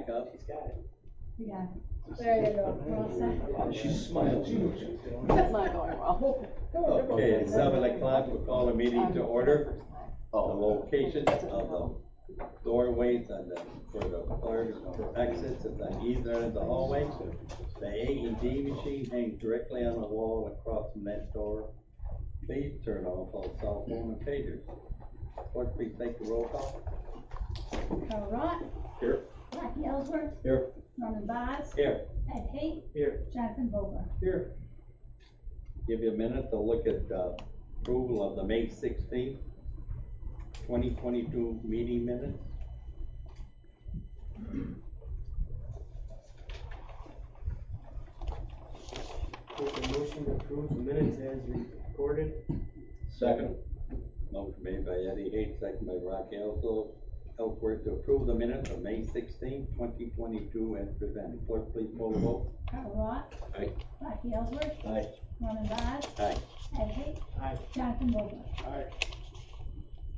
back up. She's got it. Yeah, there you go, we're all set. She smiled, she knows she was doing That's it. not going well. Okay, at 7:00, we'll call the meeting to order. The locations of the doorways and for the fire exits is on either end of the hallway. The AED machine hangs directly on the wall across from that door. Please turn off all cell phone and pagers. Clerk, please take the roll call. Carl Rock. Here. Rocky Ellsworth. Here. Norman Vaz. Here. Ed Hay. Here. Jonathan Vogler. Here. Give you a minute to look at approval of the May 16th, 2022 meeting minutes. Make a motion to approve the minutes as recorded. Second. Motion made by Eddie Hay, second by Rocky Ellsworth to approve the minutes of May 16th, 2022 as presented. Clerk, please call the vote. Carl Rock. Aye. Rocky Ellsworth. Aye. Norman Vaz. Aye. Ed Hay. Aye. Jonathan Vogler. Aye.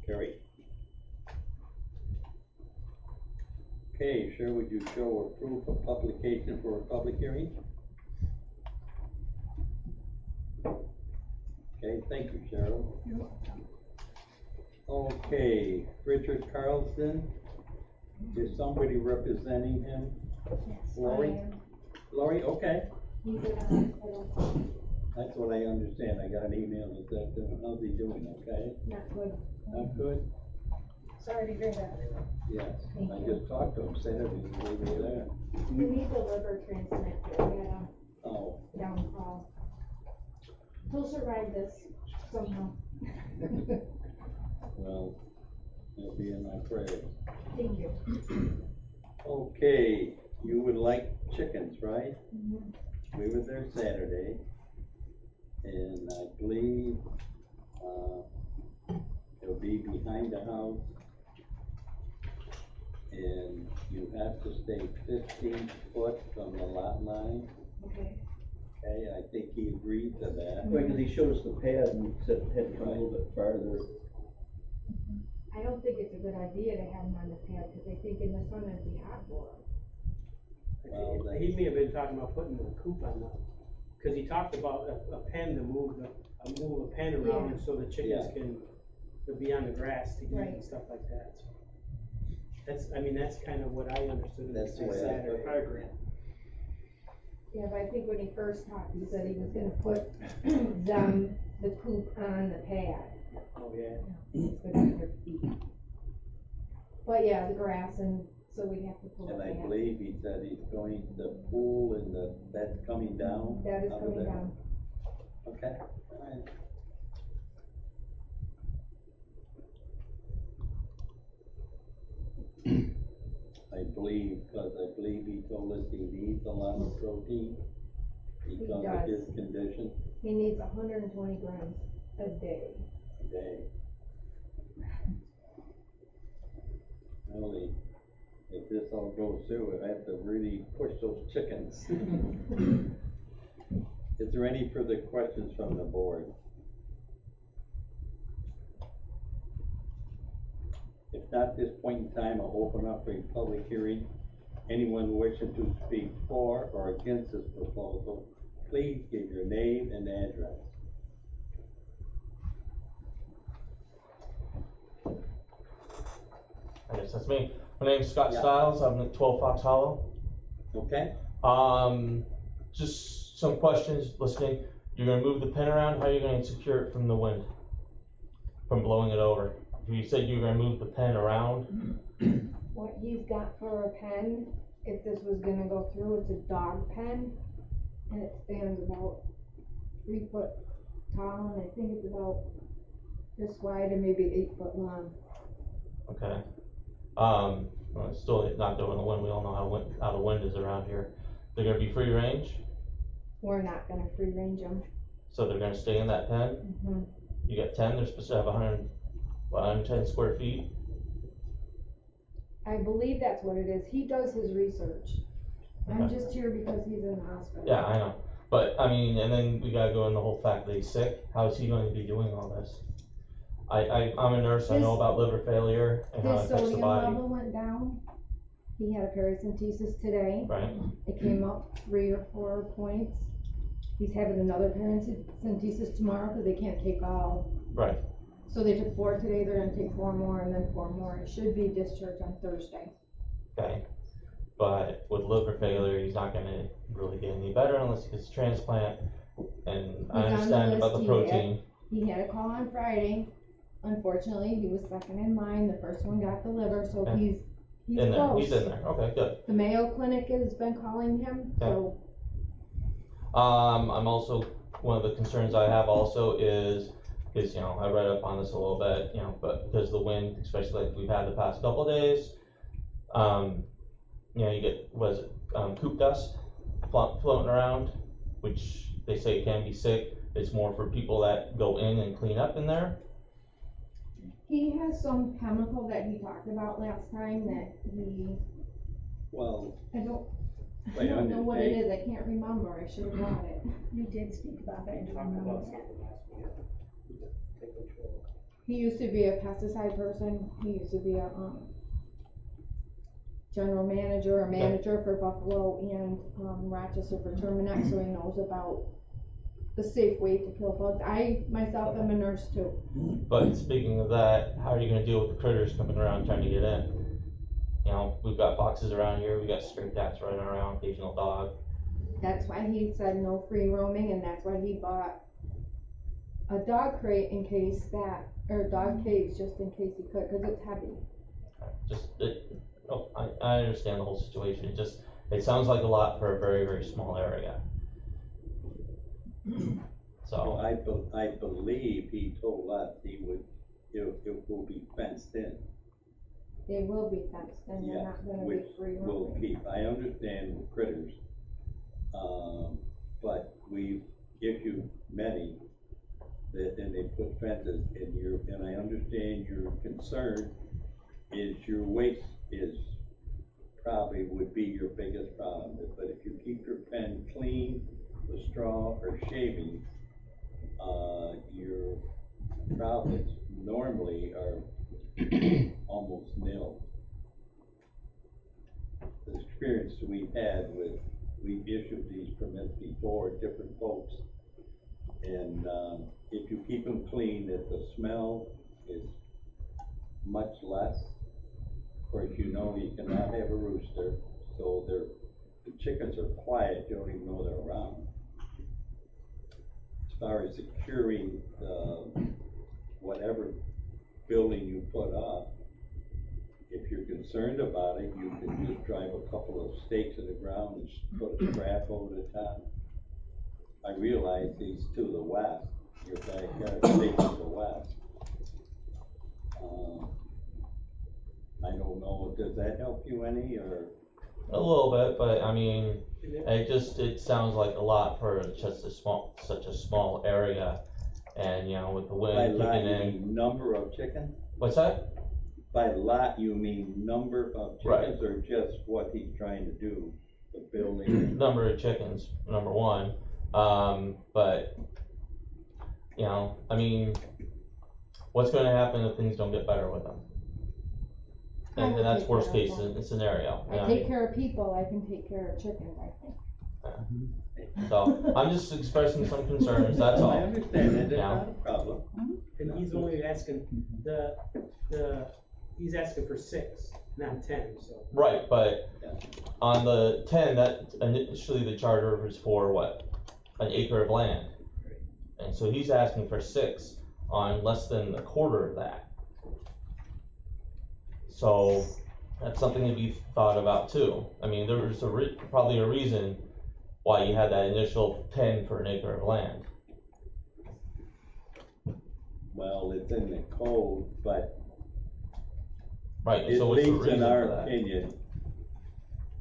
Carried. Okay, sure, would you show a proof of publication for a public hearing? Okay, thank you, Cheryl. You're welcome. Okay, Richard Carlson, is somebody representing him? Yes, Lori? I am. Lori, okay, He's in the hospital. that's what I understand, I got an email that said, how's he doing, okay? Not good. Not good? Sorry to hear that. Yes, Thank I you. just talked to him, said everything was there. We need the liver transplant, we had Oh, a downfall. He'll survive this somehow. well, he'll be in my prayers. Thank you. Okay, you would like chickens, right? Mhm. We were there Saturday, and I believe, it'll be behind the house. And you have to stay 15 foot from the lot line, Okay. okay, I think he agreed to that. Right, cause he showed us the pad and said it had to come a little bit farther. I don't think it's a good idea to have him on the pad, cause I think in the sun it'd be hot for him. Well, He may have been talking about putting the coop on the, cause he talked about a pen to move a pen around Yeah. so the chickens Yeah. can, they'll be on the grass to eat Right. and stuff like that. That's kind of what I understood. That's the on way I Saturday. I agree. Yeah, but I think when he first talked, he said he was gonna put the coop on the pad. Oh, yeah. It's good on their feet. But yeah, the grass, and so we'd have to pull And it I back. believe he said he's going, the pool and that's coming down. That is out of coming there. down. Okay, alright. I believe he told us he needs a lot of protein because of does. his condition. He needs 120 grams a day. Day. Really, if this all goes through, I have to really push those chickens. Is there any further questions from the board? If not, at this point in time, I'll open up a public hearing. Anyone wishing to speak for or against this proposal, please give your name and address. I guess that's me. My name's Scott Yeah. Stiles. I'm at 12 Fox Hollow. Okay? Just some questions listening. You're gonna move the pen around. How are you gonna secure it from the wind? From blowing it over? You said you were gonna move the pen around. What he's got for a pen, if this was gonna go through, it's a dog pen, and it stands about 3 foot tall, and I think it's about this wide and maybe 8 foot long. Okay. Well, it's still not doing the wind. We all know how the wind is around here. They're gonna be free range, We're not gonna free range them. so they're gonna stay in that pen. Mm-hmm. You got 10. They're supposed to have 110 square feet. I believe that's what it is. He does his research. I'm Okay. just here because he's in the hospital. Yeah, I know. But I mean, and then we gotta go in the whole fact that he's sick. How is he going to be doing all this? I'm a nurse. I know about liver failure and how it His affects the sodium body. level went down, He had a paracentesis today. right? It came up 3 or 4 points. He's having another paracentesis tomorrow, cause they can't take all. Right. So they took 4 today, they're gonna take 4 more and then 4 more. He should be discharged on Thursday. Okay, but with liver failure, he's not gonna really get any better unless he gets a transplant. And I He's on the understand about the list, protein. He had a call on Friday. Unfortunately, he was second in line. The first one got the liver, so Okay. he's In there, close. he's in there. Okay, good. The Mayo Clinic has been calling him, so I'm also, one of the concerns I have also is, you know, I read up on this a little bit, you know, but because of the wind, especially like we've had the past couple of days, you know, you get, coop dust floating around, which they say can be sick. It's more for people that go in and clean up in there. he has some chemical that he talked about last time that Well, I don't Wait, know what it undertake. is. I can't remember. I should have brought it. You did speak about that. We talked about something last week. Take control. He used to be a pesticide person. He used to be a general manager, a manager for Buffalo and Rochester for Terminex, so he knows about the safe way to kill bugs. I myself am a nurse too. But speaking of that, how are you gonna deal with the critters coming around trying to get in? You know, we've got foxes around here, we got stray cats running around, occasional dog. That's why he said no free roaming, and that's why he bought a dog crate in case that, or a dog cage just in case he could, cause it's heavy. I understand the whole situation, it sounds like a lot for a very, very small area. well, So, I believe he told us it will be fenced in. They will be fenced and they're Yes, not gonna be which free will roaming. keep, I understand the critters, but we've issued many that then they put fences and I understand your concern is your waste is probably would be your biggest problem, but if you keep your pen clean with straw or shavings, your profits normally are almost nil. The experience we've had we've issued these permits before, different folks. And, if you keep them clean, the smell is much less. Of course, you know you cannot have a rooster, so the chickens are quiet, you don't even know they're around. As far as securing, whatever building you put up, if you're concerned about it, you can just drive a couple of stakes in the ground and put a strap over the top. I realize these to the west, your backyard stays to the west. I don't know, does that help you any, or? a little bit, but I mean, it sounds like a lot for just such a small area. And, you know, with the By wind lot, kicking you in, mean number of chickens? what's that? By lot, you mean number of Right. chickens, or just what he's trying to do, the building? Number of chickens, number one, but, you know, I mean, what's gonna happen if things don't get better with them? I And will that's take worst care case of scenario, you know I what take care of people, I can take care of chickens, I think. So, I'm just expressing some concerns, that's I all. understand that, it's Yeah. not a problem. And he's only asking, he's asking for 6, not 10, so. Right, but Yeah. on the 10, that initially the charter was for what? An acre of land. And so he's asking for 6 on less than a quarter of that. So that's something to be thought about too. I mean, there was probably a reason why you had that initial 10 for an acre of land. Well, it's in the code, but Right, at so what's the least reason in for our that? opinion,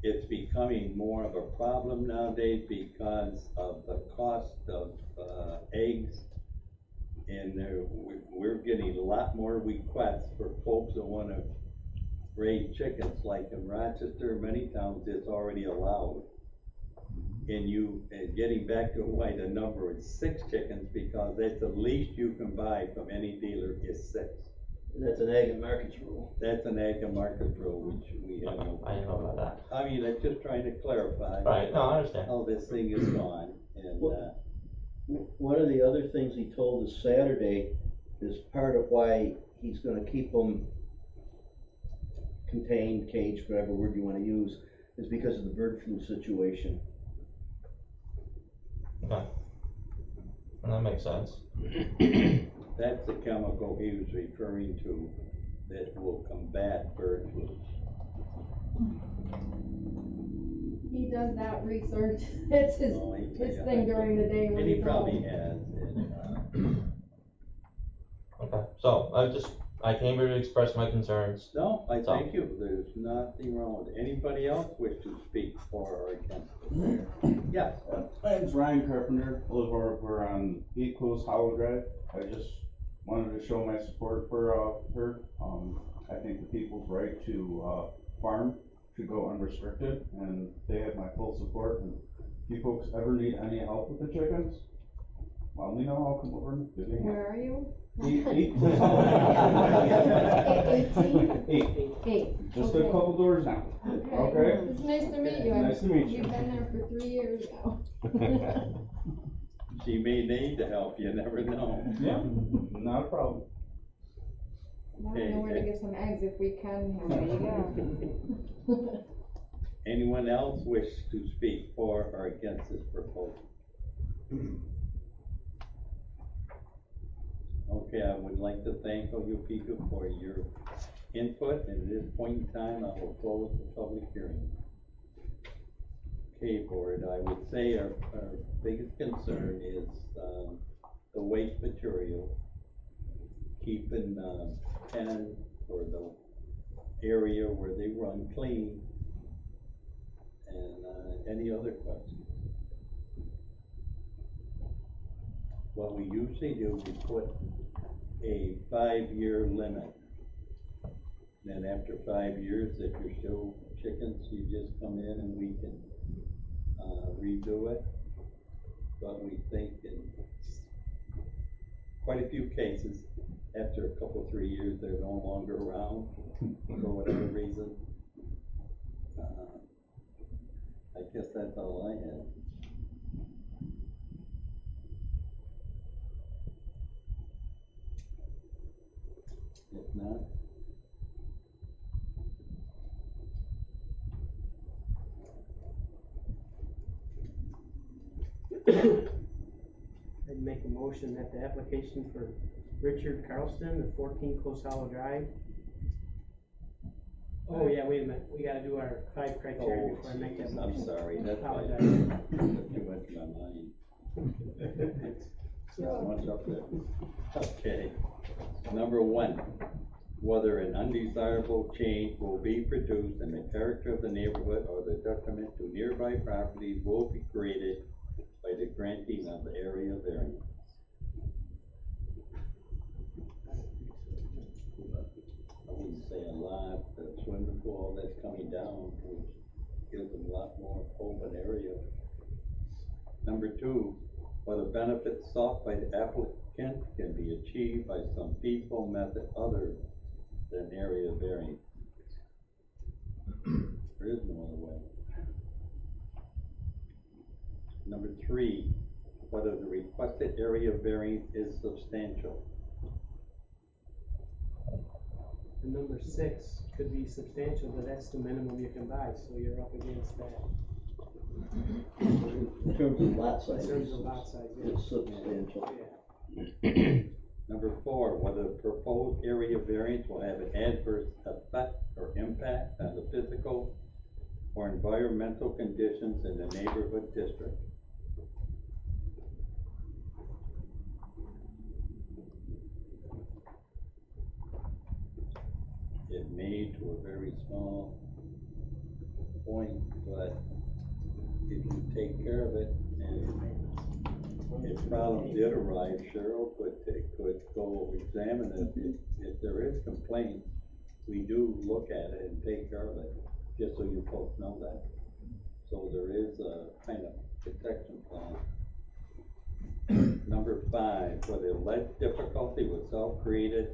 it's becoming more of a problem nowadays because of the cost of, eggs. And we're getting a lot more requests for folks that wanna raise chickens, like in Rochester, many towns, it's already allowed. And getting back to why the number is 6 chickens, because that's the least you can buy from any dealer is 6. That's an ag and markets rule. That's an ag and market rule, which we have no. I didn't know about that. I mean, I'm just trying to clarify. Right, no, I understand. How this thing is gone, and, One of the other things he told us Saturday is part of why he's gonna keep them contained, caged, whatever word you wanna use, is because of the bird flu situation. Okay. And that makes sense. that's the chemical he was referring to that will combat bird flu. He does that research, it's his Oh, he- thing during the day when And he he's probably home. has, and, Okay, so I came here to express my concerns. no, I thank you, there's nothing wrong with it. Anybody else wish to speak for or against? Yes, My name's Ryan Carpenter, I live over on East Coast Hollow Drive. I just wanted to show my support for, her. I think the people's right to, farm should go unrestricted, and they have my full support. And if you folks ever need any help with the chickens, let me know, I'll come over and give you a hand. Where are you? Eight. Eight. Just Okay. a couple doors down. Okay. It's nice to meet you. Nice to meet you. You've been there for 3 years now. she may need the help, you never know. Yeah, not a problem. Now I know where to get some eggs if we can. There you go. Anyone else wish to speak for or against this proposal? Okay, I would like to thank all you people for your input, and at this point in time, I will close the public hearing. Okay, board, I would say our biggest concern is, the waste material. Keeping, pen or the area where they run clean. And, any other questions? What we usually do, we put a 5-year limit. Then after 5 years, if you're still chickens, you just come in and we can, redo it. But we think in quite a few cases, after a couple, 3 years, they're no longer around for whatever reason. I guess that's all I have. If not, I'd make a motion that the application for Richard Carlston, the 14 Close Hollow Drive. Oh, yeah, wait a minute, we gotta do our 5 criteria oh, before I make that geez, motion. I'm sorry, that's why Apologize. too much in my mind. So much up there. Okay, number 1, whether an undesirable change will be produced in the character of the neighborhood or the detriment to nearby properties will be created by the granting of the area variance. I wouldn't say a lot, the swimming pool that's coming down, which gives them a lot more open area. Number 2, whether benefits sought by the applicant can be achieved by some feasible method other than area variance. There is no other way. Number 3, whether the requested area variance is substantial. And number 6 could be substantial, but that's the minimum you can buy, so you're up against that. In terms of lot size. In terms of lot size, yeah. It's substantial. Yeah. Number 4, whether the proposed area variance will have an adverse effect or impact on the physical or environmental conditions in the neighborhood district. It may to a very small point, but if you take care of it, and if problems did arise, Cheryl could go examine it. If there is complaint, we do look at it and take care of it, just so you folks know that. So there is a kind of protection plan. Number 5, whether alleged difficulty was self-created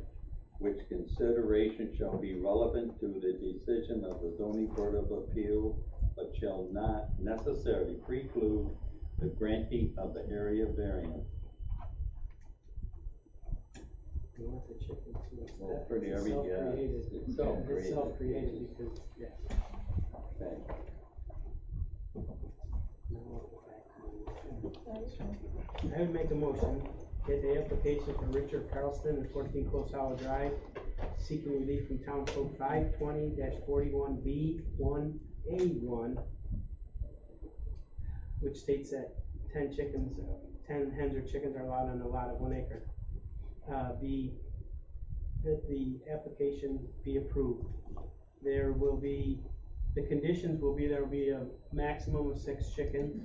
which consideration shall be relevant to the decision of the zoning board of appeal, but shall not necessarily preclude the granting of the area variance. You want the chicken too, it's Well, that- pretty it's every, yeah, self-created. it's It's self-created. self-created because, yeah. Okay. Now we'll go back to the- I would make a motion, get the application for Richard Carlston at 14 Close Hollow Drive, seeking relief from Town Code 520-41B1A1, which states that 10 hens or chickens are allowed on a lot of 1 acre. That the application be approved. There will be, the conditions will be, there will be a maximum of 6 chickens.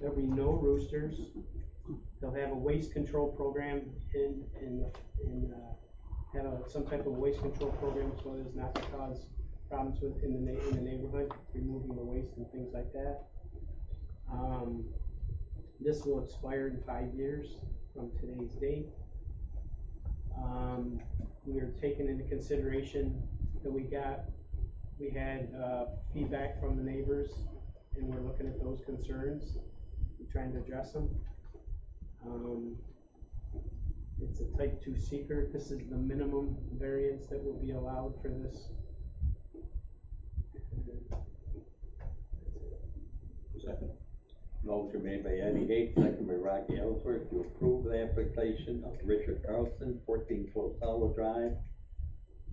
There'll be no roosters. They'll have a waste control program have some type of waste control program so as not to cause problems in the neighborhood, removing the waste and things like that. This will expire in 5 years from today's date. We are taking into consideration that we had feedback from the neighbors, and we're looking at those concerns and trying to address them. It's a type 2 seeker. This is the minimum variance that will be allowed for this. Second. Motion made by Eddie Gates, second by Rocky Ellsworth, to approve the application of Richard Carlson, 14 Close Hollow Drive,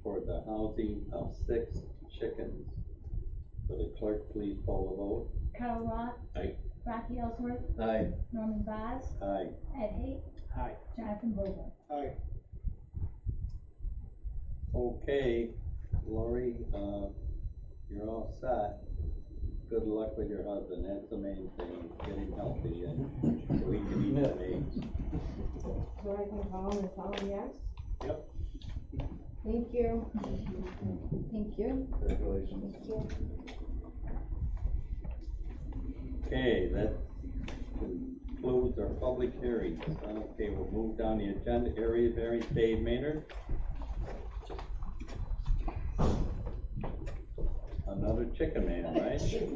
for the housing of 6 chickens. Will the clerk please poll the vote? Carl Roth. Aye. Rocky Ellsworth. Aye. Norman Vaz. Aye. Ed Hay. Hi. Jonathan Vogel. Okay, Lori, you're all set. Good luck with your husband, that's the main thing, get him healthy and so he can eat some eggs. So I can call him and tell him yes? Yep. Thank you. Thank you. Congratulations. Thank you. Okay, that concludes our public hearing. Okay, we'll move down the agenda, area variance, Dave Maynard. Another chicken man, right? Get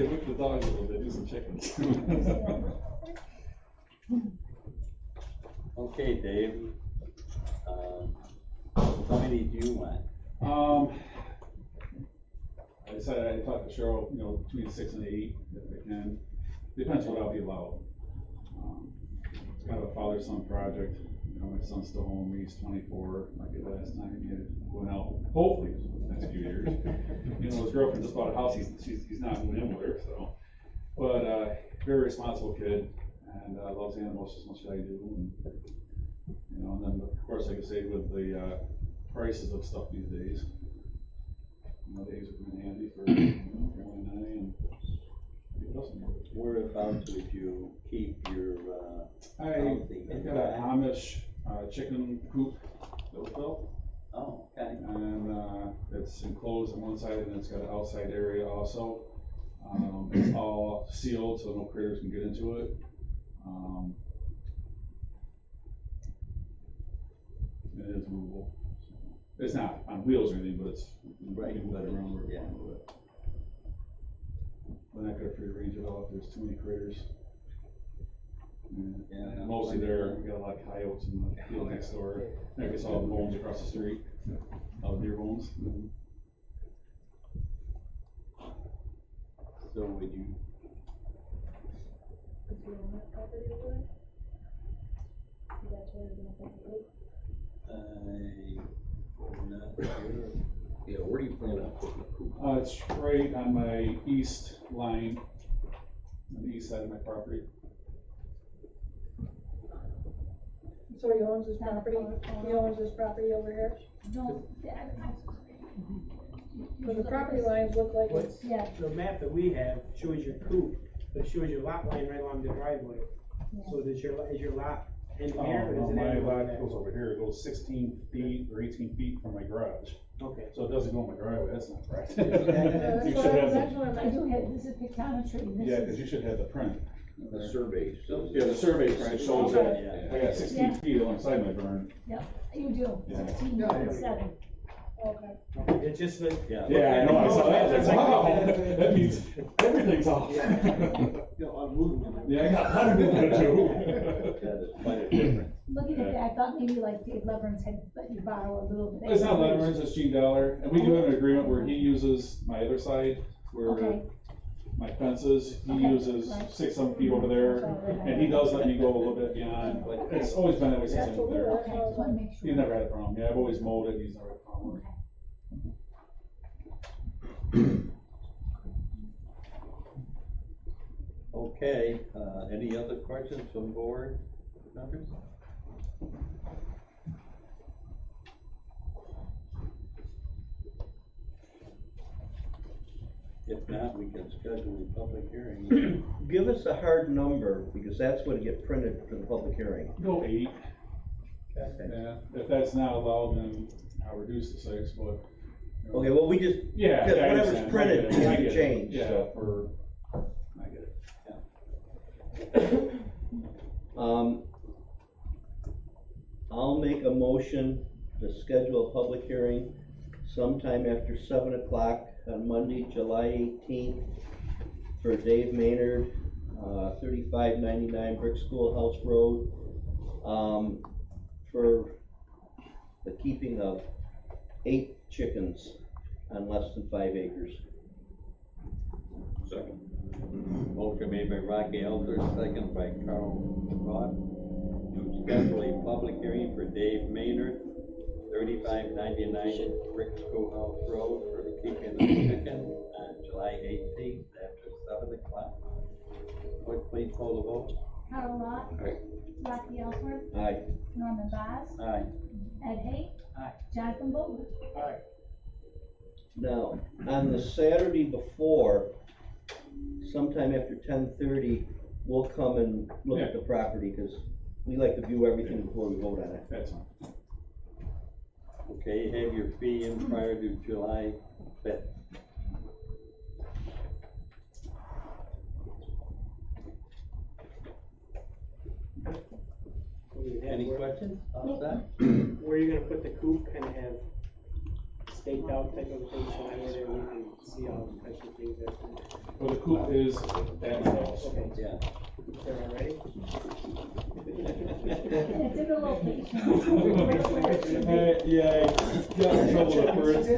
with the dog a little bit, do some chickens. Okay, Dave. How many do you want? I decided I'd talk to Cheryl, between 6 and 8, if I can. Depends what I'll be allowed. It's kind of a father-son project. My son's still home, he's 24, like the last time he went out, hopefully, the next few years. His girlfriend just bought a house, he's not moving in with her, so. But, very responsible kid, and loves animals as much as I do. And then, of course, like I say, with the prices of stuff these days, the eggs are coming handy for family and it doesn't work. Whereabouts would you keep your, housing? I've got an Amish chicken coop that was built, Oh, okay. and it's enclosed on one side, and it's got an outside area also. It's all sealed, so no critters can get into it. It is movable. It's not on wheels or anything, but it's, Right, you can move it around where you yeah. want to move it. We're not gonna free range it all if there's too many critters. Yeah. And mostly there, we got a lot of coyotes in the field next door. I guess all the bones across the street, all the deer bones. So would you, I'm not sure. Yeah, where do you plan on putting the coop? It's right on my east line, on the east side of my property. So he owns this property, he owns this property over here, No, but the property lines look like it's, yeah, The map that we have shows your coop, but it shows your lot line right along the driveway. So is your lot in here, or Oh, is it my end over lot there? goes over here, it goes 16 feet or 18 feet from my garage, Okay. so it doesn't go in my driveway, that's not right. that's You what should have that's the, what I do have, this is pictometry, this yeah, is. cause you should have the print. The survey, so. Yeah, the survey kind of shows that, Yeah. I got 16 Yeah. feet alongside my burn. You do, Yeah. 16, Yeah. 7. Okay. It's just that. Yeah. Yeah, I know, I saw that, I was like, wow, that means everything's off. Yeah, I'm moving. Yeah, I got a lot of moving to do. That is quite a difference. Looking at that, I thought maybe like Dave Leverance had let you borrow a little bit. It's not Leverage, it's Gene Dollar, and we do have an agreement where he uses my other side, where Okay, my fence is, he Okay, uses right. 6-7 feet over there, and he does let me go a little bit beyond, like, it's always been that way since I moved there. okay, just wanna make sure. He's never had a problem, yeah, I've always mowed it, he's never had a problem. Okay, any other questions from board members? If not, we can schedule a public hearing. Give us a hard number, because that's what get printed for the public hearing. Go 8, Okay. yeah, if that's not allowed, then I'll reduce to 6, but. you know. Okay, well, we just, Yeah, because yeah, I whatever's understand. printed I can get be it. changed, Yeah, so. I get it. I'll make a motion to schedule a public hearing sometime after 7 o'clock on Monday, July 18th, for Dave Maynard, 3599 Brick Schoolhouse Road, for the keeping of 8 chickens on less than 5 acres. Second. Motion made by Rocky Elder, second by Carl Roth, to schedule a public hearing for Dave Maynard, 3599 Brick Schoolhouse Road, for the keeping of chicken on July 18th after 7 o'clock. Clerk, please call the vote. Carl Roth. Aye. Rocky Ellsworth. Aye. Norman Vaz. Aye. Ed Hay. Aye. Jonathan Bowman. Now, on the Saturday before, sometime after 10:30, we'll come and look at the property, because we like to view everything before we vote on it. That's fine. Okay, have your fee in prior to July 5th. Any questions on that? Where you're gonna put the coop, kind of have staked out type of thing, so that way there we can see all types of things there. Well, the coop is at my house. Okay, Yeah. there already? It's in the location. Yeah, I got in trouble at first. I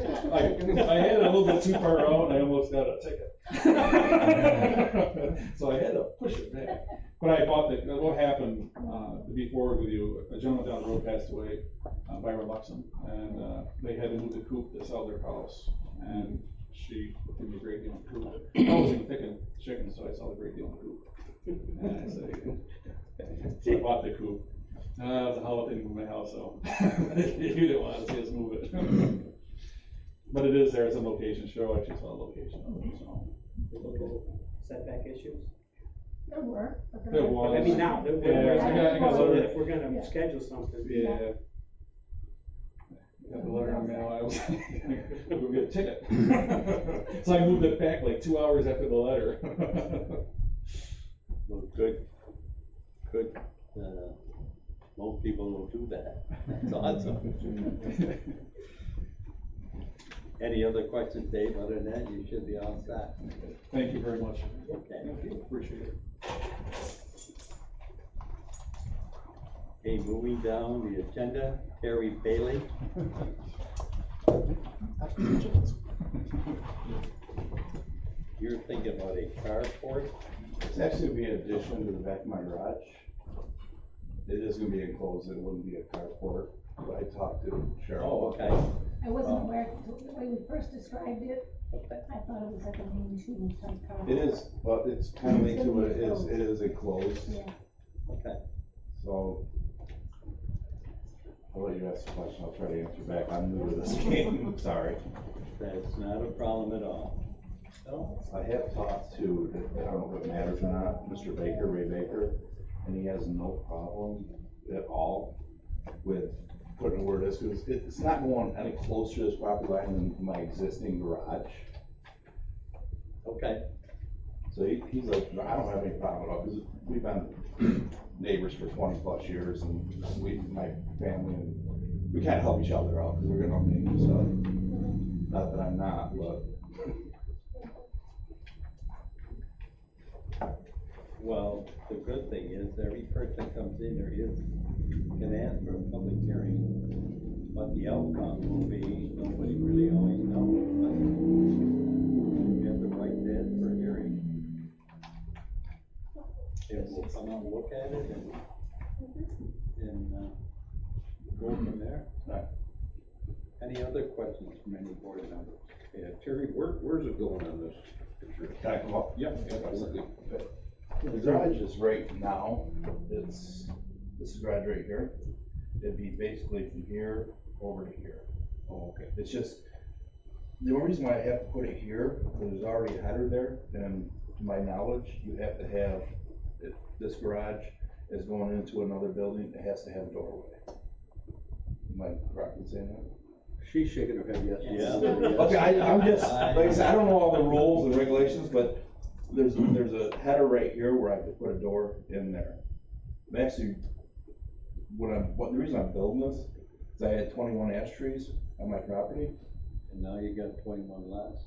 had it a little bit too far out and I almost got a ticket. So I had to push it back. But I bought what happened, to be forward with you, a gentleman down the road passed away, Byron Luxon, and, they had to move the coop to sell their house. And she gave me a great deal on coop. I wasn't even thinking chicken, so I saw a great deal on coop. And I said, so I bought the coop. It was a hell thing with my house, so you didn't want to see us move it. But it is there, it's a location, Cheryl actually saw a location of it, so. Setback issues? There were. but There they're- was. I mean, now, Yeah, I got a so that letter. if we're gonna schedule something. Yeah. Got the letter on mail, I was like, we'll get a ticket. So I moved it back like 2 hours after the letter. Well, good, most people will do that. That's awesome. Any other questions, Dave? Other than that, you should be all set. Thank you very much. Okay. Appreciate it. Okay, moving down the agenda, Terry Bailey. You're thinking about a carport? It's actually gonna be an addition to the back of my garage. It is gonna be enclosed, it wouldn't be a carport, but I talked to Cheryl. Oh, okay, I wasn't aware, the way we first described it, okay. I thought it was like a main shooting type car. It is, but it's kind of linked to what it is enclosed, Yeah. Okay. so. I'll let you ask the question, I'll try to answer back, I'm new to this game, sorry. That's not a problem at all. I have talked to, I don't know if it matters or not, Mr. Baker, Ray Baker, and he has no problem at all with putting it where it is, because it's not going any closer to this property line than my existing garage. Okay, So he's like, I don't have any problem at all, cause we've been neighbors for 20+ years, and my family, and we kinda help each other out, cause we're gonna name stuff. Not that I'm not, but. Well, the good thing is, every person comes in there can ask for a public hearing. What the outcome will be, nobody really always knows, but you have the right to ask for a hearing. And we'll come out and look at it and go from there. Right. Any other questions from any board members? Yeah, Terry, where's it going on this picture? Can I come up? Yeah, absolutely. The garage is right now, this is garage right here. It'd be basically from here over to here. Oh, okay. It's just, the only reason why I have to put it here, there's already a header there, and to my knowledge, you have to have, this garage is going into another building, it has to have a doorway. Am I correct in saying that? She's shaking her head, yes. Yeah. Okay, I'm just, like I said, I don't know all the rules and regulations, but there's a header right here where I could put a door in there. I'm actually, the reason I'm building this is I had 21 ash trees on my property. And now you got 21 lots.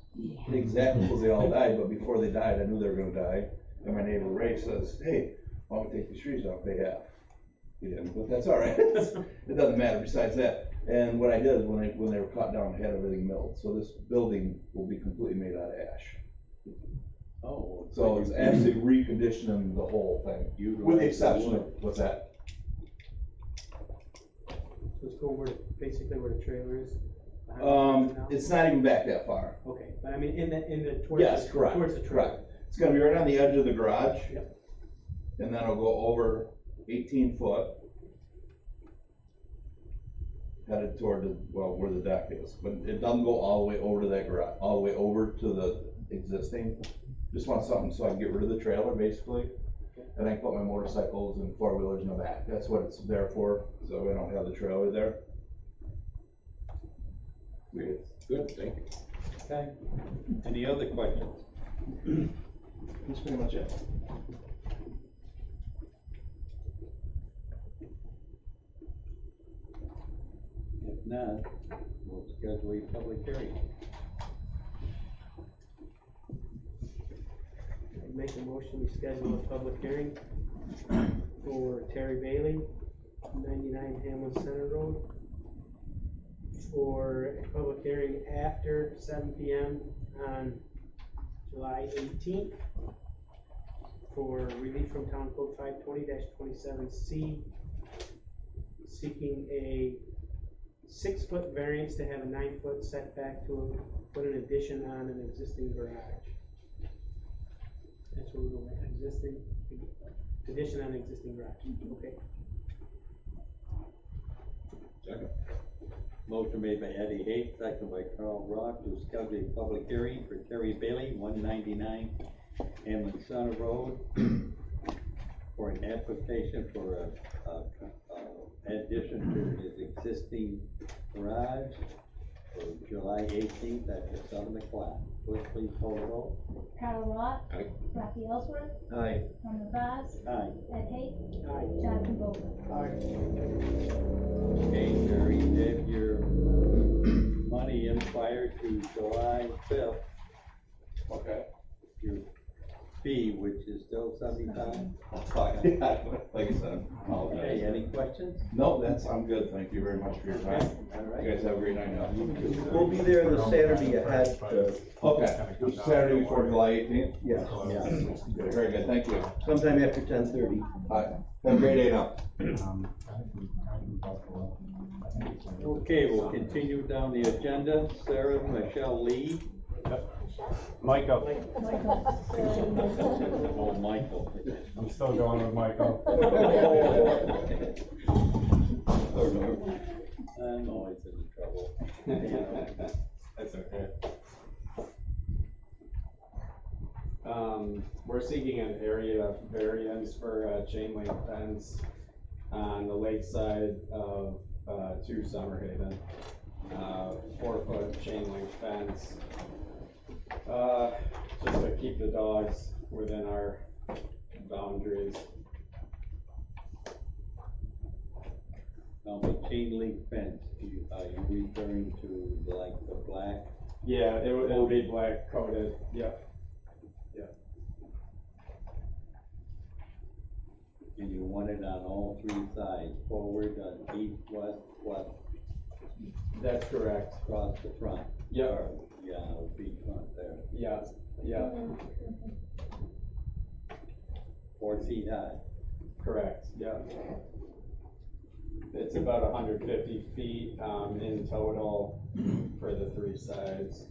Exactly, because they all died, but before they died, I knew they were gonna die. And my neighbor Ray says, hey, why don't we take these trees down, pay half. He didn't, but that's all right. It doesn't matter besides that. And what I did is when they were cut down, I had everything milled. So this building will be completely made out of ash. Oh. So it's actually reconditioning the whole thing, with the exception of, what's that? Let's go basically where the trailer is. behind the house now? It's not even back that far. Okay, but I mean, towards Yes, the, correct, towards the trailer. correct. It's gonna be right on the edge of the garage. Yep. And then it'll go over 18 foot. Headed toward where the deck is, but it doesn't go all the way over to that garage, all the way over to the existing. Just want something so I can get rid of the trailer, basically, and I can put my motorcycles and 4-wheelers in the back. That's what it's there for, so we don't have the trailer there. Good, thank you. Okay. Any other questions? That's pretty much it. If not, we'll schedule a public hearing. I'd make a motion to schedule a public hearing for Terry Bailey, 99 Hamlin Center Road, for a public hearing after 7 p.m. on July 18th for relief from Town Code 520-27C, seeking a 6-foot variance to have a 9-foot setback to put an addition on an existing garage. That's what we're going with, existing, addition on existing garage, okay. Second. Motion made by Eddie Hay, second by Carl Rock, to schedule a public hearing for Terry Bailey, 199 Hamlin Center Road, for an application for a addition to his existing garage for July 18th after 7 o'clock. Clerk, please call the roll. Carl Rock. Aye. Rafi Ellsworth. Aye. Norman Vaz. Aye. Ed Hay. Aye. Jonathan Goldberg. Okay, Terry, did your money expire to July 5th? Okay. Your fee, which is still 75? I'll talk, like I said, I apologize. Okay, any questions? No, I'm good, thank you very much for your time. All You right. guys have a great night now. We'll be there the Saturday ahead, Okay, Saturday before July 18th? yes, Good, very good, thank you. sometime after 10:30. All right, have a great day now. Okay, we'll continue down the agenda. Sarah Michelle Lee. Michael, Oh, Michael. I'm still going with Michael. I'm always in trouble. That's okay. We're seeking an area variance for a chain link fence on the lake side of, 2 Summerhaven. 4-foot chain link fence. Just to keep the dogs within our boundaries. Now, the chain link fence, are you referring to like the black? Yeah, it'll be black coated, yep. And you want it on all three sides, forward, on east, west, That's correct. across the front? Yep. Or, yeah, it'll be front there, Yeah, yeah, 4 feet high. correct, yeah. It's about 150 feet, in total for the three sides.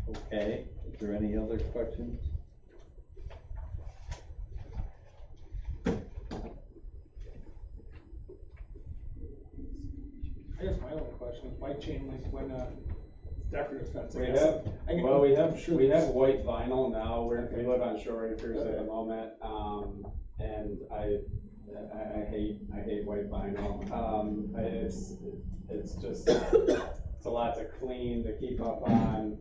Okay, is there any other questions? I guess my only question is why chain link when, decorative fence? I We guess. have, I get- well, we I'm sure have there's- white vinyl now, we live on Shore Acres at the moment, and I hate white vinyl. It's just, it's a lot to clean, to keep up on,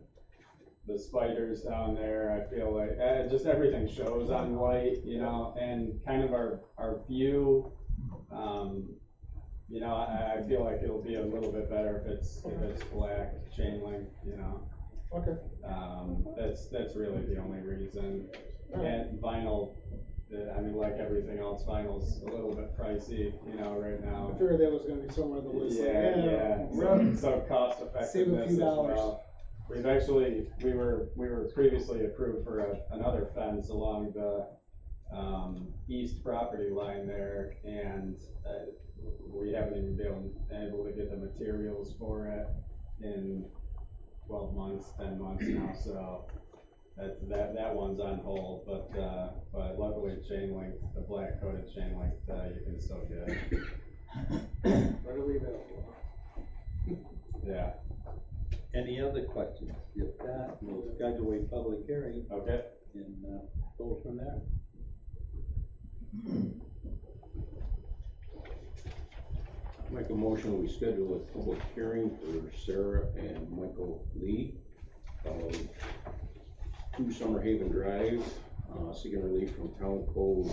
the spiders down there, I feel like, just everything shows on white, you know, and kind of our view, you know, I feel like it'll be a little bit better if it's black chain link, you know. Okay. That's really the only reason. And vinyl, I mean, like everything else, vinyl's a little bit pricey, you know, right I now. figured that was gonna be somewhere on the list. like, Yeah. So cost Save a effectiveness few as dollars. well. We've actually, we were previously approved for another fence along the, east property line there, and, we haven't even been able to get the materials for it in 12 months, 10 months now, so that one's on hold, but luckily chain link, the black coated chain link, you can still get. Readily available. Yeah, Any other questions? If not, we'll schedule a public hearing okay. and, go from there. Make a motion, we schedule a public hearing for Sarah and Michael Lee, 2 Summer Haven Drive, seeking relief from Town Code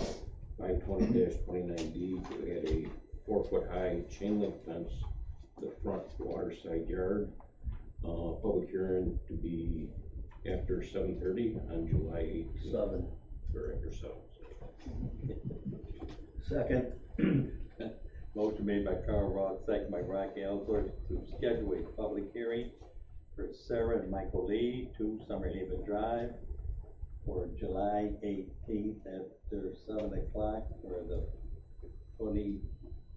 520-29D to add a 4-foot high chain link fence to the front waterside yard. Public hearing to be after 7:30 on July 18th. 7. Or after 7. Second. Motion made by Carl Ross, second by Rocky Ellsworth, to schedule a public hearing for Sarah and Michael Lee, 2 Summer Haven Drive, for July 18th after 7 o'clock for the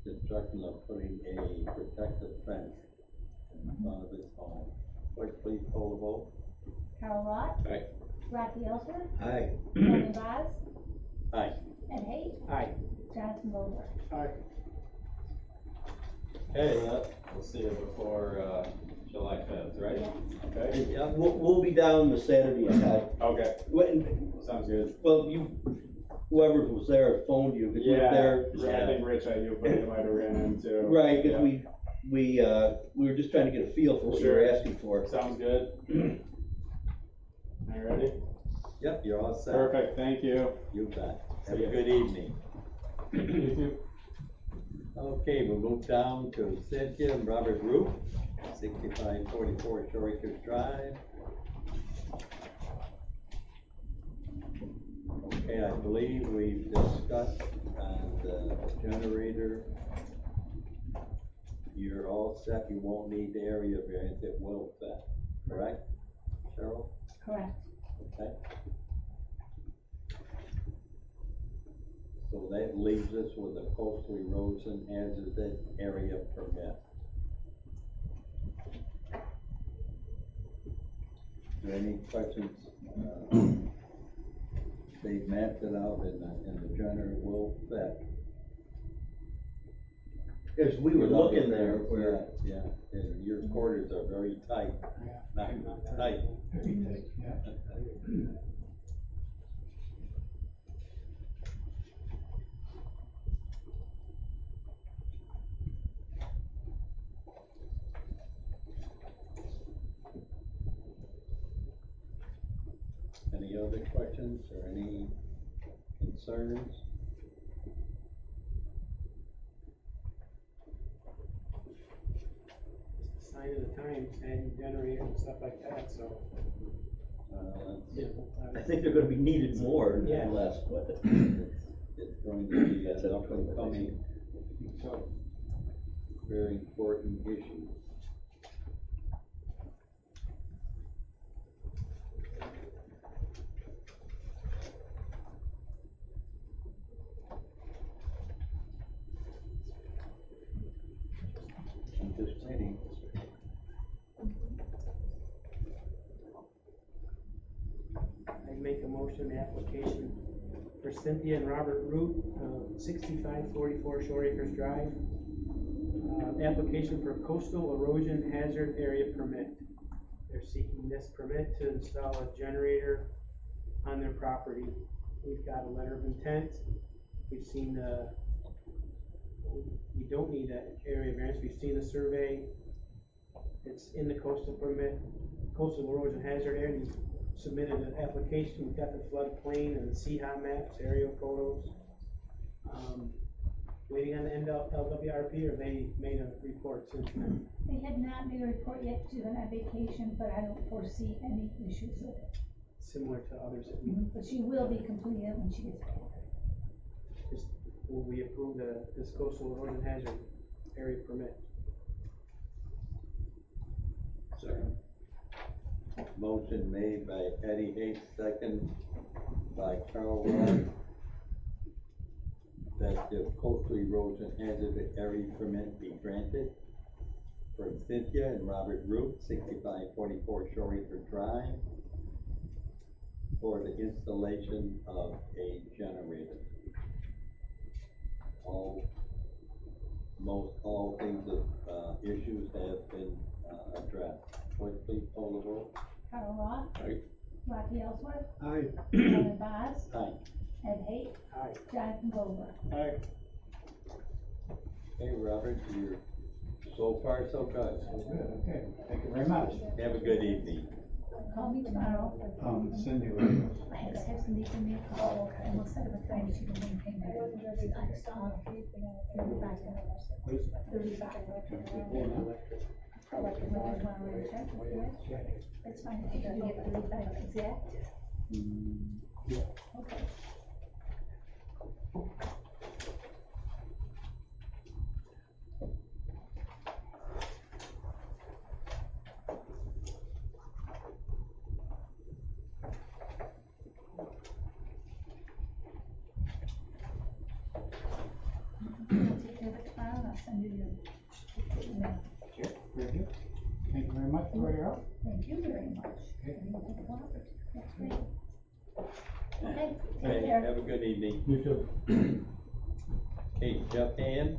construction of putting a protective fence in front of his home. Clerk, please call the vote. Carl Rock. Aye. Rocky Ellsworth. Aye. Tony Vaz. Aye. Ed Hay. Aye. Jonathan Mulder. Aye. Okay, we'll see you before, July 5th, right? Yes. Okay, Yeah, we'll be down the Saturday night. okay, When, sounds good. well, whoever was there phoned you, 'cause you were there. I think Rich, I knew, but you might have ran into. Right, Yeah. cause we were just trying to get a feel for what you were Sure. asking for. Sounds good. All ready? Yep, you're all set. Perfect, thank you. You bet. Have See a ya. good evening. You too. Okay, we'll move down to Cynthia and Robert Root, 6544 Shore Acres Drive. Okay, I believe we've discussed the generator. You're all set, you won't need the area variance, it will fit, correct, Cheryl? Correct. Okay. So that leaves us with a coastal erosion hazardous area permit. Is there any questions? They've mapped it out and the generator will fit. As we were looking there, where, Yeah, and your quarters are very tight, not tight. Very tight, yeah. Any other questions or any concerns? It's the sign of the times, adding generators and stuff like that, so. I think they're gonna be needed more Yeah. than less, but. It's going to be That's an a up and coming, very important issue. I'm just waiting. I make a motion, the application for Cynthia and Robert Root, 6544 Shore Acres Drive. Application for coastal erosion hazard area permit. They're seeking this permit to install a generator on their property. We've got a letter of intent. We've seen we don't need that area variance. We've seen the survey. It's in the coastal permit, coastal erosion hazard area. We submitted an application. We've got the floodplain and the CHA maps, aerial photos. Waiting on the LWRP, or they made a report since then? They had not made a report yet due to that vacation, but I don't foresee any issues with it. Similar to others that we, But she will be completing it when she gets back. just, will we approve this coastal erosion hazard area permit? Second. Motion made by Eddie H., second by Carl Ross, that the coastal erosion hazard area permit be granted for Cynthia and Robert Root, 6544 Shore Acre Drive, for the installation of a generator. All things of, issues have been, addressed. Clerk, please call the roll. Carl Ross. Aye. Rocky Ellsworth. Aye. Kevin Boss. Aye. Ed Hay. Aye. Jonathan Goldberg. Aye. Hey, Robert, you're so far so good. Good, okay, thank you very much. Have a good evening. Call me tomorrow. Cindy will. I have to have Cindy give me a call, and we'll set up a time, she can bring payment. That's fine, if you can get 35 exact. Okay. I'll take care of it tomorrow, and I'll send you your email. Sure, very good. Thank you very much for your help. Thank you very much. Okay. And we'll take a walk. That's great. Okay, Hey, take care. have a good evening. You too. Hey, Jeff Hand.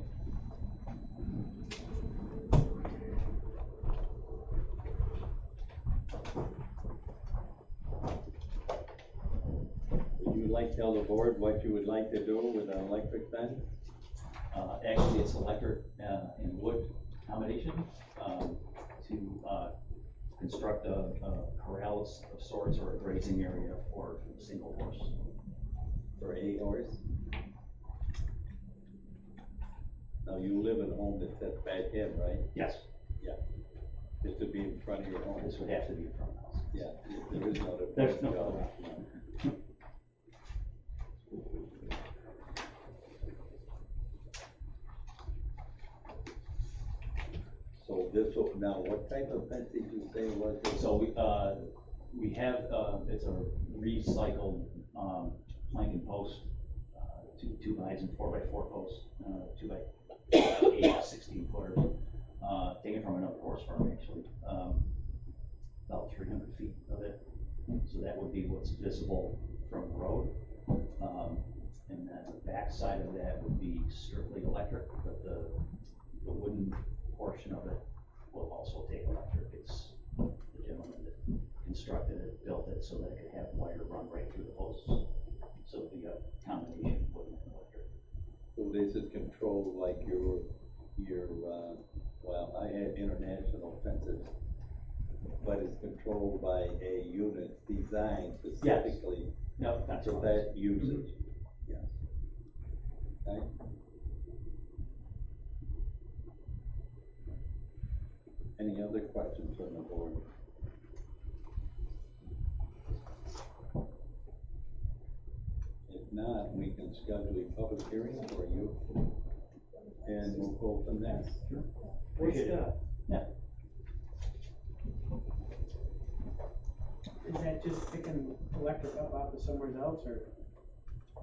Would you like to tell the board what you would like to do with an electric fence? Actually, it's electric, and wood combination, to, construct a corral of sorts or a grazing area for a single horse. For a horse? Now, you live in a home that sets back in, right? Yes. Yeah. This would be in front of your home. This would have to be in front of the house. Yeah, there is no other. There's no place to go. other. So this will, now, what type of fence did you say was it? So we have, it's a recycled, plank and post, 2x and 4x4 posts, 2x8, 16 footers, taken from another horse farm actually, about 300 feet of it. So that would be what's visible from the road. And then the back side of that would be strictly electric, but the wooden portion of it will also take electric. It's the gentleman that constructed it, built it so that it could have wire run right through the posts. So it'd be a combination of wood and electric. So this is controlled like your, well, I had international fences but it's controlled by a unit designed specifically No, that's for what that usage. Yes. Okay. Any other questions from the board? If not, we can schedule a public hearing for you, and we'll go from there. What's Appreciate it. Yeah. Is that just sticking electric up off of somewhere else, or?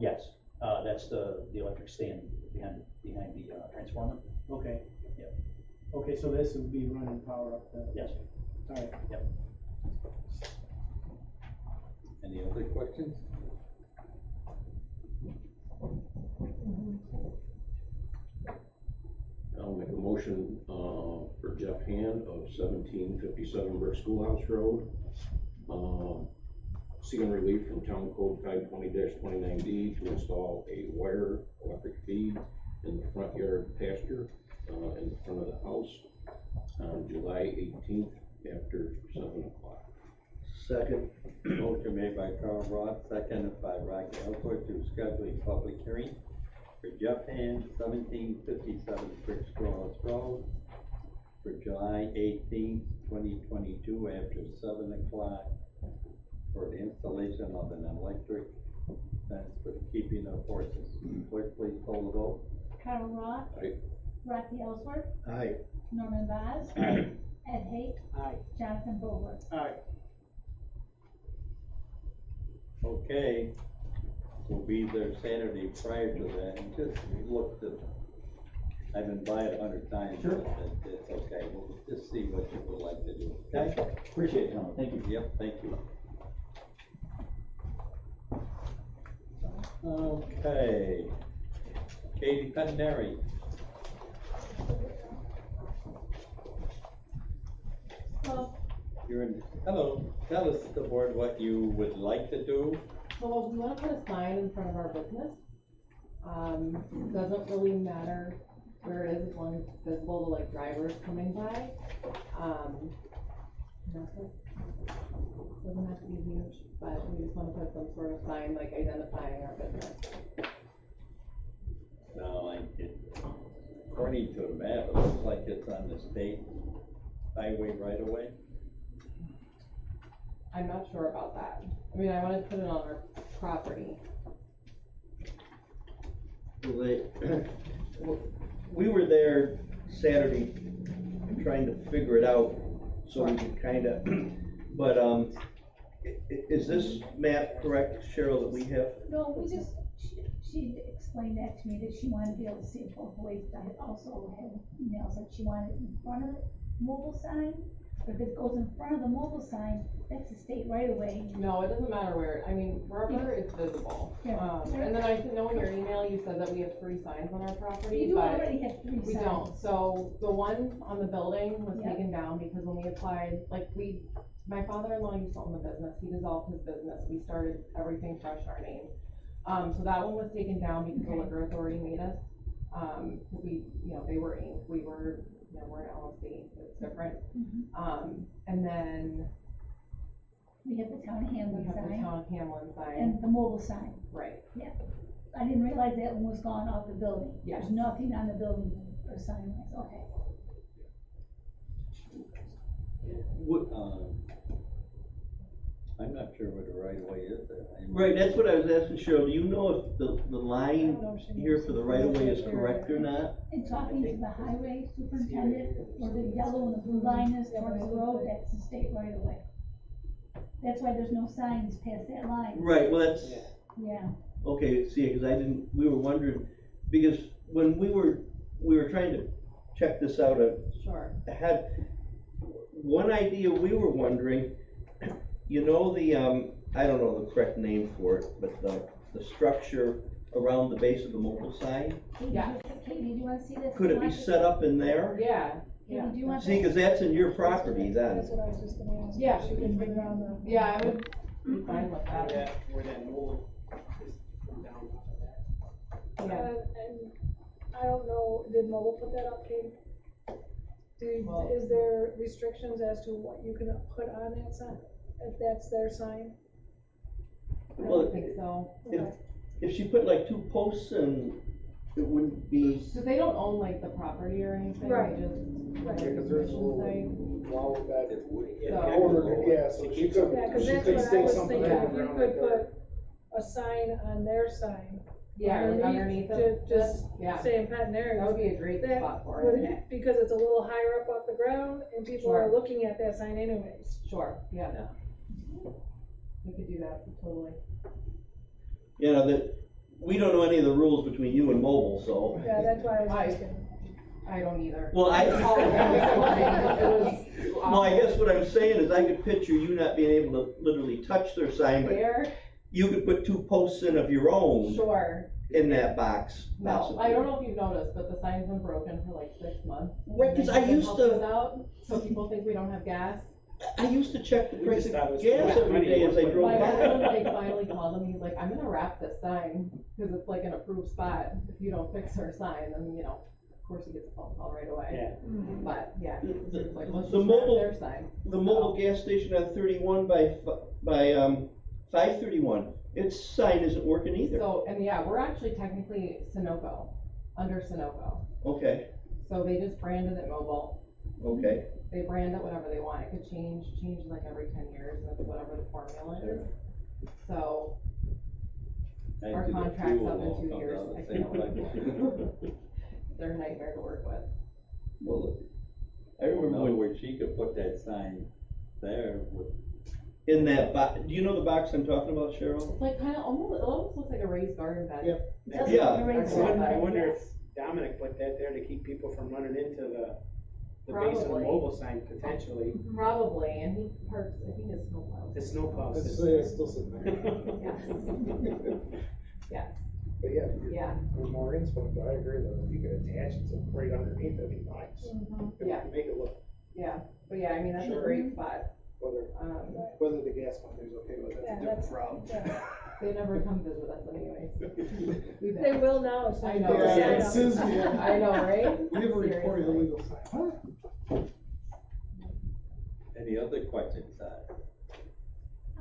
Yes, that's the electric stand behind the transformer. Okay. Yep. Okay, so this would be running power up the. Yes. Alright. Yep. Any other questions? I'll make a motion, for Jeff Hand of 1757 Brick Schoolhouse Road. Seeking relief from Town Code 520-29D to install a wire electric feed in the front yard pasture, in the front of the house on July 18th after 7 o'clock. Second. Motion made by Carl Roth, seconded by Rocky Ellsworth to schedule a public hearing for Jeff Hand, 1757 Brick Schoolhouse Road, for July 18th, 2022, after 7 o'clock, for the installation of an electric fence for the keeping of horses. Clerk, please call the vote. Carl Roth. Aye. Rocky Ellsworth. Aye. Norman Vaz. Aye. Ed Hay. Aye. Jonathan Bowler. Aye. Okay, we'll be there Saturday prior to that, and just look at, I've been by it 100 times. Sure. but it's okay, we'll just see what you would like to do, okay? Appreciate it, gentlemen. Thank you. Yep, thank you. Okay, Katie Pettinari. You're in, hello, tell us, the board, what you would like to do. So we wanna put a sign in front of our business. It doesn't really matter where it is, as long as it's visible to like drivers coming by. That's it. Doesn't have to be huge, but we just wanna put some sort of sign like identifying our business. Now, according to the map, it looks like it's on the state highway right away. I'm not sure about that. I mean, I wanted to put it on our property. We were there Saturday trying to figure it out, so we could kinda, but, is this map correct, Cheryl, that we have? No, we just, she explained that to me, that she wanted to be able to see it both ways. I also had emails that she wanted it in front of the mobile sign, but if it goes in front of the mobile sign, that's the state right away. No, it doesn't matter where, I mean, wherever it's visible. Yeah. And then I know in your email, you said that we have 3 signs on our property, We do but already have 3 we signs. don't. So the one on the building was Yep. taken down because when we applied, my father-in-law used to own the business, he dissolved his business, we started everything fresh in our name. So that one was taken down because the liquor authority made us, we, they were Inc., we're an LLC, it's different. And then We have the town of we Hamlin have the sign town of Hamlin sign. and the mobile sign. Right. Yeah, I didn't realize that one was gone off the building. Yes. There's nothing on the building or sign, okay. I'm not sure where the right of way is there. Right, that's what I was asking Cheryl, do you know if the line here for the right of way is correct or not? And talking to the highway superintendent, where the yellow and the blue line is towards the road, that's the state right of way. That's why there's no signs past that line. Right, well, that's, Yeah, okay, see, cause we were wondering, because when we were trying to check this out, Sure. I had one idea we were wondering, the, I don't know the correct name for it, but the structure around the base of the mobile sign, Katie, do you wanna see this? could it be set up in there? Yeah. Katie, do you want See, this? cause that's in your property then. That's what I was just gonna ask. Yeah. She can put it on the. Yeah, I would be fine with that. Where that mole is from down off of that. Yeah. And I don't know, did Mobile put that up, Katie? Is there restrictions as to what you can put on that sign, if that's their sign? I Well, don't think so. If she put like 2 posts in, it wouldn't be, So they don't own like the property or anything, Right. they just. Right. Yeah, cause there's a little Thing. wall that, So- owner, yeah, so she could, Yeah, cause she that's could what I stake was something thinking, in if the you ground could like that. put a sign on their sign. Yeah, like underneath it, Just yeah, saying Patton area. that would be a great That spot for would, it. because it's a little higher up off the ground and people are Sure. looking at that sign anyways. Sure, yeah. We could do that, totally. you know, that, we don't know any of the rules between you and mobile, so. Yeah, that's why I was asking. I don't either. Well, I. It was No, I guess what I'm saying is I could picture you not being able to literally touch their sign, but There, you could put 2 posts in of your own sure. in that box, No, possibly. I don't know if you've noticed, but the sign's been broken for like 6 months. Right, 'cause I Nothing used helps to- us out, so people think we don't have gas. I used to check the We price just of thought it was gas too every much day as I money. drove My husband by. like finally called him, he's like, I'm gonna wrap this sign, cause it's like an approved spot, if you don't fix our sign, then, you know, of course he gets a phone call right away. Yeah. But, yeah, The- it's like, let's the just wrap mobile- their sign. The mobile gas station on 31 by 531, its sign isn't working either. So, and yeah, we're actually technically Sunoco, under Sunoco, Okay, so they just branded it mobile. okay. They brand it whatever they want, it could change like every 10 years, and that's whatever the formula is. So, our Actually, the contract's fuel up in won't 2 come years, down the I same feel. pipeline. They're a nightmare to work with. Well, I remember No, when, where she could put that sign there with, in that box, do you know the box I'm talking about, Cheryl? It's like kinda, almost, it almost looks like a raised garden bed. Yep. Yeah. I wonder if Dominic put that there to keep people from running into the base of the Probably. mobile sign potentially. Probably, and he parks, I think it's snowplow. The snowplow It's, system. it's still sitting there. Yeah, But yeah, yeah, there's more inspo, but I agree though, if you could attach it to right underneath, that'd be nice. yeah, Make it look, yeah, but yeah, I mean, that's a Sure. great spot. whether the gas company's okay with it, Yeah, that's a different that's- problem. yeah. They never come visit us anyways. We've They been- will now, as soon I as know, they right? sign As up. soon as we- I know, right? We have a report of Seriously. illegal sign, huh? any other questions,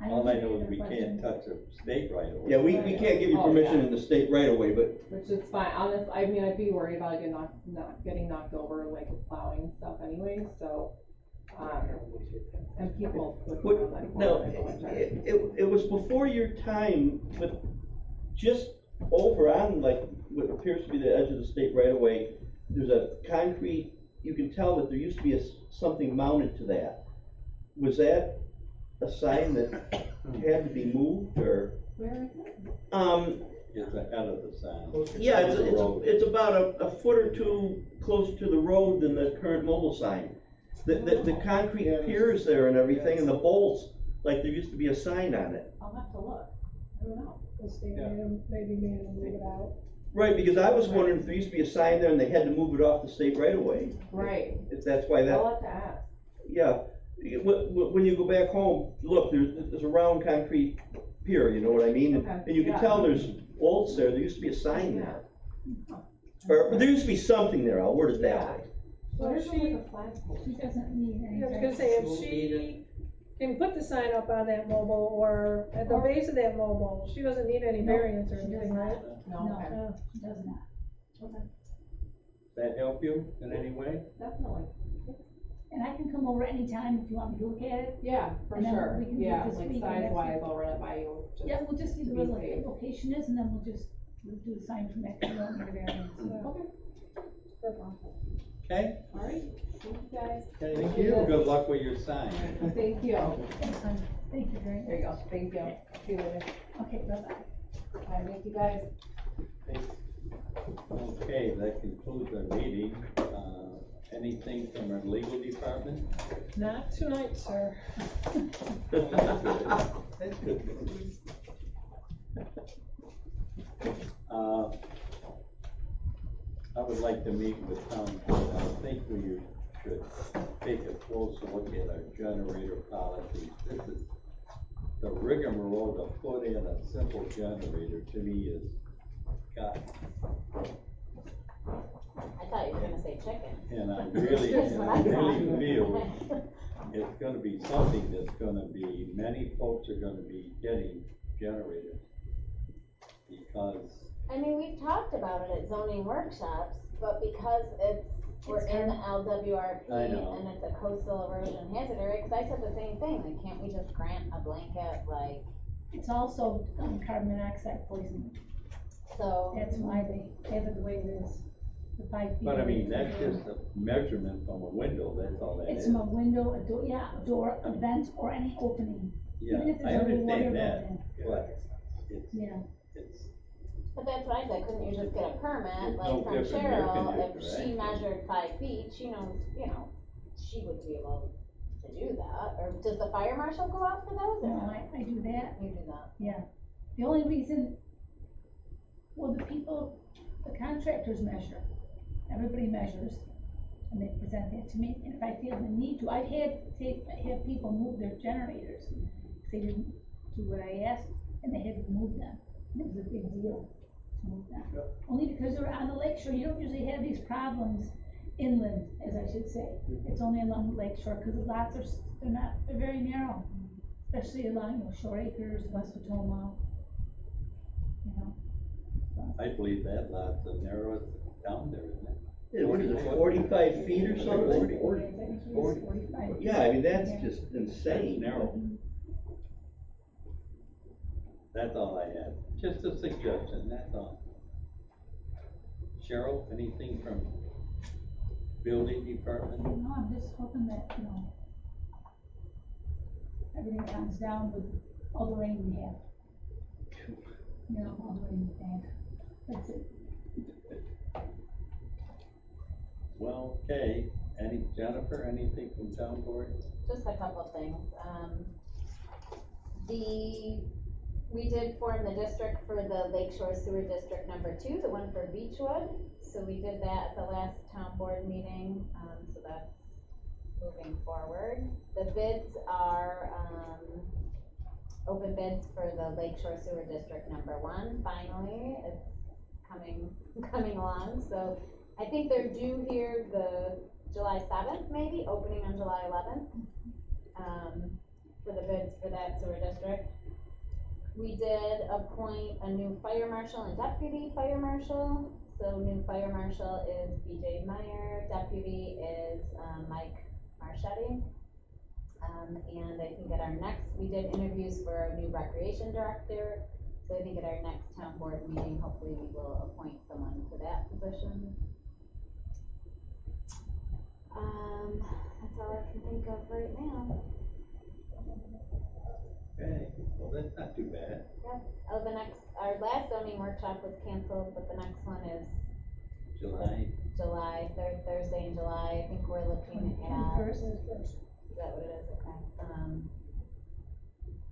I all don't I have know any is other we can't questions. touch a state right away. Yeah, we can't give you Oh, permission yeah. in the state right away, but Which is fine, honest, I mean, I'd be worried about getting knocked over like with plowing and stuff anyway, so, and people would What, on that no, corner in the winter. it was before your time, but just over on like what appears to be the edge of the state right away, there's a concrete, you can tell that there used to be something mounted to that. Was that a sign that had to be moved or? Where is it? It's ahead of the sign. Yeah, Closer to the road. it's about a foot or two closer to the road than the current mobile sign. The concrete piers there and everything and the bolts, like there used to be a sign on it. I'll have to look, I don't know. The state maybe made them move it out. Right, because I was wondering if there used to be a sign there and they had to move it off the state right away. Right, If that's why that, I'll have to ask. yeah. When you go back home, look, there's a round concrete pier, you know what I mean? Okay, And you can yeah. tell there's bolts there, there used to be a sign there. Or there used to be something there, I'll word it that way. So There's if like she, a flagpole. She doesn't need I was anything. gonna say, if she can put the sign up on that mobile or at the base of that mobile, she doesn't need any No, variance or she does anything, right? No, No. okay, She does not. okay, That help you in any way? definitely, And I can come over anytime if you want me to look at it. yeah, for And then sure, we can do yeah, this like week or size next wise, week. I'll run it by you, just. Yeah, we'll just see to where be the safe. location is and then we'll do the sign from next to the variance. Okay, Okay? alright, thank you guys. Okay, Thank you. Good luck with your sign. Thank you. Thanks, hon. Thank you very much. There you go, thank you, see you later. Okay, bye-bye. Bye, thank you guys. Okay, that concludes our meeting. Anything from our legal department? Not tonight, sir. That's good. I would like to meet with Tom. I think we should take a closer look at our generator policies. This is the rigmarole to put in a simple generator to me is, God. I thought you were gonna say chicken. And I really, That's and what I I really thought. feel it's gonna be something that's gonna be, many folks are gonna be getting generators. Because, I mean, we've talked about it at zoning workshops, but because we're It's in the hard. LWRP I know. and it's a coastal erosion hazard area, cause I said the same thing, like, can't we just grant a blanket, like, It's also carbon monoxide poisoning. so. That's why they have it the way it is, the 5 feet. but I mean, that's just a measurement from a window, that's all that It's is. from a window, a door, yeah, a door, a vent, or any opening. Yeah, Even if I there's a little wire understand that, built in. but it's, Yeah. it's, But that's what I said, couldn't you just get a permit, It's like no from different Cheryl, than if conditioner, she right? measured 5 feet, she knows, you know, she would be able to do that, or does the fire marshal go out for those, or No, no? I do that, You do that. yeah. The only reason, well, the people, the contractors measure, everybody measures, and they present that to me, and if I feel the need to, I've had people move their generators, 'cause they didn't do what I asked, and they had to move them, and it was a big deal to move them. Only because they're on the lake shore, you don't usually have these problems inland, as I should say. It's only along the lake shore, cause the lots are, they're very narrow, especially along, Shore Acres, West Potomac, you know. I believe that lot's the narrowest down there, isn't it? Yeah, what is it, 45 feet or something? 45. Yeah, I mean, that's just insane. Narrow. That's all I had, just a suggestion, that's all. Cheryl, anything from building department? No, I'm just hoping that, everything comes down with all the rain we have. All the rain we've had, that's it. Well, okay, Jennifer, anything from town board? Just a couple things, we did form the district for the Lakeshore Sewer District number 2, the one for Beechwood, so we did that at the last town board meeting, so that's moving forward. The bids are, open bids for the Lakeshore Sewer District number 1, finally, it's coming along, so I think they're due here the July 7th, maybe, opening on July 11th, for the bids for that sewer district. We did appoint a new fire marshal and deputy fire marshal. So new fire marshal is BJ Meyer, deputy is, Mike Marchetti. And I think at our next, we did interviews for our new recreation director. So I think at our next town board meeting, hopefully we will appoint someone to that position. That's all I can think of right now. Okay, well, that's not too bad. Yep, our last zoning workshop was canceled, but the next one is July, third Thursday in July, I think we're looking at. Is that what it is, okay,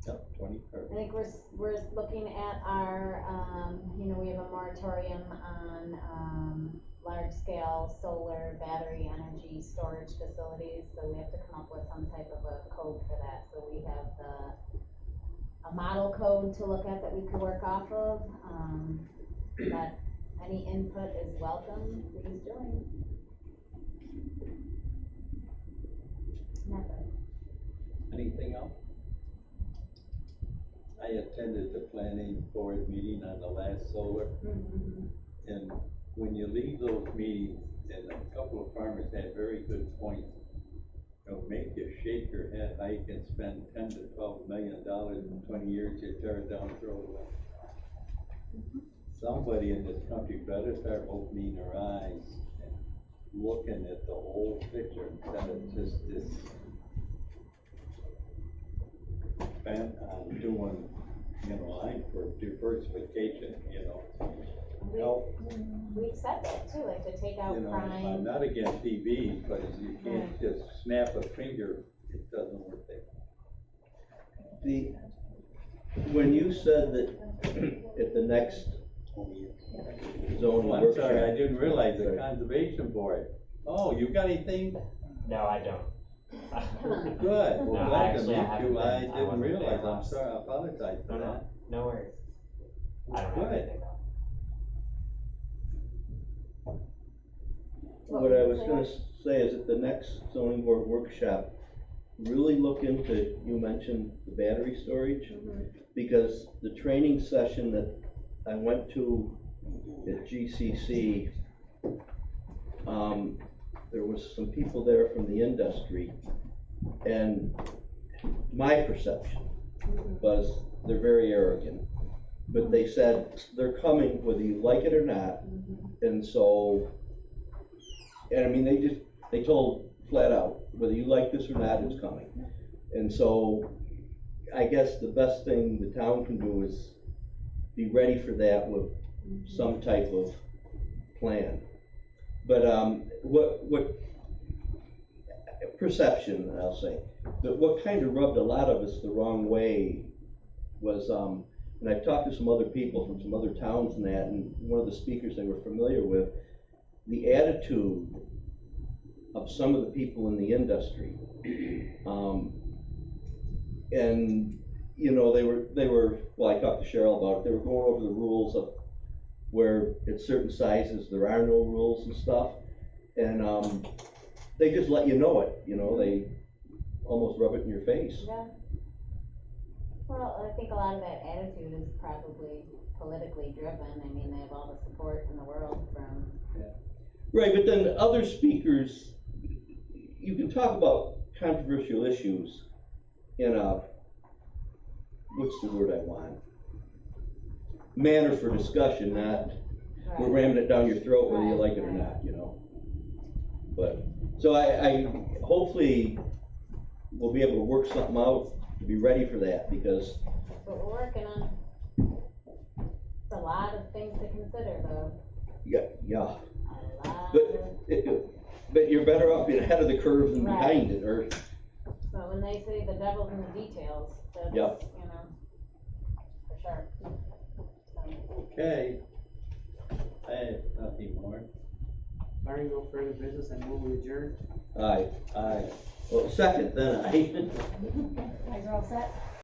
Yep, 21st. I think we're looking at our, we have a moratorium on, large scale solar battery energy storage facilities, so we have to come up with some type of a code for that, so we have a model code to look at that we could work off of, but any input is welcome, please join. Nothing. Anything else? I attended the planning board meeting on the last solar, and when you leave those meetings, and a couple of farmers had very good points, it'll make you shake your head how you can spend $10 to $12 million in 20 years, you tear it down, throw it away. Somebody in this country better start opening their eyes and looking at the whole picture instead of just this bent on doing, I'm for diversification, We've said that too, like to take out I'm crime. not against EVs, but you can't just snap a finger, it doesn't work there. When you said that at the next zoning Oh, I'm workshop. sorry, I didn't realize the conservation board. Oh, you got anything? No, I don't. Good, No, well, glad to actually, I meet haven't you, I been- I didn't wasn't there realize, I'm last- sorry, I apologize for that. No worries. I don't have Good. anything though. what I was gonna say is at the next zoning board workshop, really look into, you mentioned the battery storage, because the training session that I went to at GCC, there was some people there from the industry, and my perception was they're very arrogant. But they said they're coming whether you like it or not, and so, and I mean, they told flat out, whether you like this or not, it's coming. And so, I guess the best thing the town can do is be ready for that with some type of plan. But, what perception, I'll say, but what kind of rubbed a lot of us the wrong way was, and I've talked to some other people from some other towns and that, and one of the speakers they were familiar with, the attitude of some of the people in the industry. And, you know, they were, well, I talked to Cheryl about it, they were going over the rules of where at certain sizes there are no rules and stuff, and they just let you know it, you know, they almost rub it in your face. Yeah. Well, I think a lot of that attitude is probably politically driven. I mean, they have all the support in the world from. Right, but then other speakers, you can talk about controversial issues in a, what's the word I want? Manner for discussion, not we're ramming it down your throat whether you like it or not, you know? But, so I hopefully we'll be able to work something out to be ready for that, because. That's what we're working on. It's a lot of things to consider though. Yeah. A lot. But you're better off being ahead of the curve than behind it, or. So when they say the devil's in the details, that's, Yep. you know, for sure. So. Okay. I have nothing more. Barring no further business, I move we adjourn. Aye. Well, second, then aye. Guys are all set?